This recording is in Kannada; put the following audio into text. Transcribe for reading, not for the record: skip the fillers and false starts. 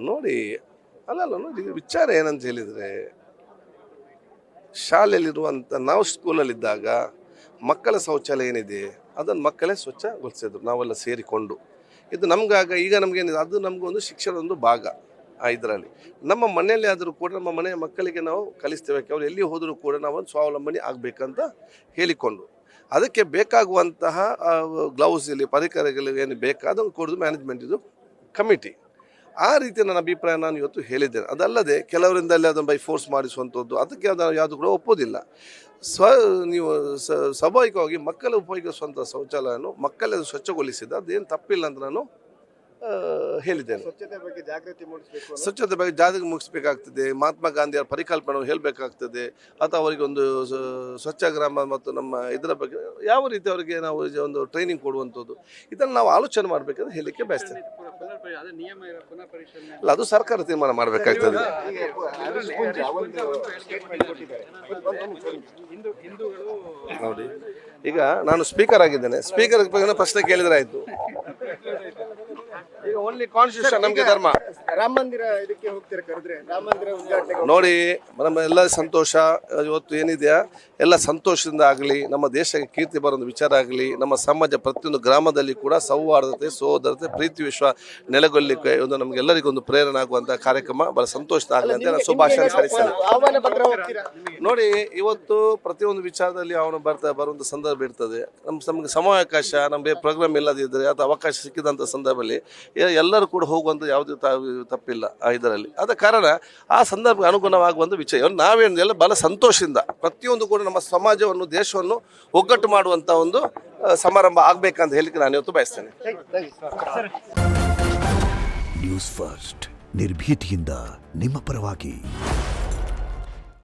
ನೋಡಿ ಅಲ್ಲಲ್ಲ ನೋಡಿ ವಿಚಾರ ಏನಂತ ಹೇಳಿದರೆ, ಶಾಲೆಯಲ್ಲಿರುವಂಥ ನಾವು ಸ್ಕೂಲಲ್ಲಿದ್ದಾಗ ಮಕ್ಕಳ ಶೌಚಾಲಯ ಏನಿದೆ ಅದನ್ನು ಮಕ್ಕಳೇ ಸ್ವಚ್ಛಗೊಳಿಸಿದ್ರು ನಾವೆಲ್ಲ ಸೇರಿಕೊಂಡು. ಇದು ನಮಗಾಗ ಈಗ ನಮಗೇನಿದೆ ಅದು ನಮಗೊಂದು ಶಿಕ್ಷಣದೊಂದು ಭಾಗ. ಇದರಲ್ಲಿ ನಮ್ಮ ಮನೆಯಲ್ಲಿ ಆದರೂ ಕೂಡ ನಮ್ಮ ಮನೆಯ ಮಕ್ಕಳಿಗೆ ನಾವು ಕಲಿಸ್ತೇವೆ. ಅವ್ರು ಎಲ್ಲಿ ಹೋದರೂ ಕೂಡ ನಾವು ಸ್ವಾವಲಂಬನೆ ಆಗಬೇಕಂತ ಹೇಳಿಕೊಂಡು ಅದಕ್ಕೆ ಬೇಕಾಗುವಂತಹ ಗ್ಲೌಸ್ ಇಲ್ಲಿ ಪರಿಕರಗಳು ಏನು ಬೇಕಾದಂಗೆ ಕೊಡೋದು ಮ್ಯಾನೇಜ್ಮೆಂಟ್ ಇದು ಕಮಿಟಿ. ಆ ರೀತಿ ನನ್ನ ಅಭಿಪ್ರಾಯ ನಾನು ಇವತ್ತು ಹೇಳಿದ್ದೇನೆ. ಅದಲ್ಲದೆ ಕೆಲವರಿಂದಲೇ ಅದನ್ನು ಬೈ ಫೋರ್ಸ್ ಮಾಡಿಸುವಂಥದ್ದು ಅದಕ್ಕೆ ಅದನ್ನು ಯಾವುದು ಕೂಡ ಒಪ್ಪೋದಿಲ್ಲ. ನೀವು ಸ್ವಾಭಾವಿಕವಾಗಿ ಮಕ್ಕಳು ಉಪಯೋಗಿಸುವಂಥ ಶೌಚಾಲಯನು ಮಕ್ಕಳೇ ಸ್ವಚ್ಛಗೊಳಿಸಿದ ಅದೇನು ತಪ್ಪಿಲ್ಲ ಅಂತ ನಾನು ಹೇಳಿದ್ದೇನೆ. ಸ್ವಚ್ಛತೆ ಬಗ್ಗೆ ಜಾಗೃತಿ ಮೂಡಿಸಬೇಕಾಗ್ತದೆ. ಮಹಾತ್ಮ ಗಾಂಧಿಯವರ ಪರಿಕಲ್ಪನೆ ಹೇಳಬೇಕಾಗ್ತದೆ. ಅಥವಾ ಅವರಿಗೆ ಒಂದು ಸ್ವಚ್ಛ ಗ್ರಾಮ ಮತ್ತು ನಮ್ಮ ಇದರ ಬಗ್ಗೆ ಯಾವ ರೀತಿ ಅವರಿಗೆ ನಾವು ಒಂದು ಟ್ರೈನಿಂಗ್ ಕೊಡುವಂಥದ್ದು ಇದನ್ನು ನಾವು ಆಲೋಚನೆ ಮಾಡಬೇಕಂತ ಹೇಳಲಿಕ್ಕೆ ಬಯಸ್ತೇನೆ. ಅಲ್ಲ, ಅದು ಸರ್ಕಾರ ತೀರ್ಮಾನ ಮಾಡಬೇಕಾಗ್ತದೆ. ನೋಡಿ, ಈಗ ನಾನು ಸ್ಪೀಕರ್ ಆಗಿದ್ದೇನೆ. ಸ್ಪೀಕರ್ ಬಗ್ಗೆ ಪ್ರಶ್ನೆ ಕೇಳಿದ್ರೆ ಆಯ್ತು. ಈಗ ಓನ್ಲಿ ಕಾನ್ಸ್ಟಿಟ್ಯೂಷನ್ ನಮಗೆ ಧರ್ಮ. ರಾಮ ಮಂದಿರ ಇದಕ್ಕೆ ಹೋಗ್ತಾರೆ ಕರೆದ್ರೆ ರಾಮ ಮಂದಿರ ಉದ್ಘಾಟನೆ ನೋಡಿ, ನಮ್ಮ ಎಲ್ಲ ಸಂತೋಷ ಇವತ್ತು ಏನಿದೆಯಾ ಎಲ್ಲ ಸಂತೋಷದಿಂದ ಆಗಲಿ, ನಮ್ಮ ದೇಶಕ್ಕೆ ಕೀರ್ತಿ ಬರೋದು ವಿಚಾರ ಆಗಲಿ, ನಮ್ಮ ಸಮಾಜ ಪ್ರತಿಯೊಂದು ಗ್ರಾಮದಲ್ಲಿ ಕೂಡ ಸೌಹಾರ್ದತೆ ಸೋದರತೆ ಪ್ರೀತಿ ವಿಶ್ವ ನೆಲೆಗೊಳ್ಳಲಿಕ್ಕೆ ಒಂದು ನಮಗೆಲ್ಲರಿಗೊಂದು ಪ್ರೇರಣೆ ಆಗುವಂಥ ಕಾರ್ಯಕ್ರಮ ಬಹಳ ಸಂತೋಷ ಆಗಲಿ ಅಂತ ನಾನು ಶುಭಾಶಯ ಸಲ್ಲಿಸ್ತೇನೆ. ಆಹ್ವಾನ ಪತ್ರ ಹೋಗ್ತೀರಾ? ನೋಡಿ, ಇವತ್ತು ಪ್ರತಿಯೊಂದು ವಿಚಾರದಲ್ಲಿ ಅವನು ಬರುವಂಥ ಸಂದರ್ಭ ಇರ್ತದೆ. ನಮಗೆ ಸಮಯಾವಕಾಶ ನಮಗೆ ಪ್ರೋಗ್ರಾಮ್ ಇಲ್ಲದಿದ್ದರೆ ಅಥವಾ ಅವಕಾಶ ಸಿಕ್ಕಿದಂಥ ಸಂದರ್ಭದಲ್ಲಿ ಎಲ್ಲರೂ ಕೂಡ ಹೋಗುವಂಥ ಯಾವುದೇ ತಪ್ಪಿಲ್ಲ ಇದರಲ್ಲಿ. ಆದ ಕಾರಣ ಆ ಸಂದರ್ಭಕ್ಕೆ ಅನುಗುಣವಾಗುವಂಥ ವಿಷಯ ನಾವೇನೆಲ್ಲ ಬಹಳ ಸಂತೋಷದಿಂದ ಪ್ರತಿಯೊಂದು ಕೂಡ ನಮ್ಮ ಸಮಾಜವನ್ನು ದೇಶವನ್ನು ಒಗ್ಗಟ್ಟು ಮಾಡುವಂಥ ಒಂದು ಸಮಾರಂಭ ಆಗಬೇಕಂತ ಹೇಳಿಕ್ಕೆ ನಾನು ಇವತ್ತು ಬಯಸ್ತೇನೆ. ನ್ಯೂಸ್ ಫಸ್ಟ್ ನಿರ್ಭೀತಿಯಿಂದ ನಿಮ್ಮ ಪರವಾಗಿ.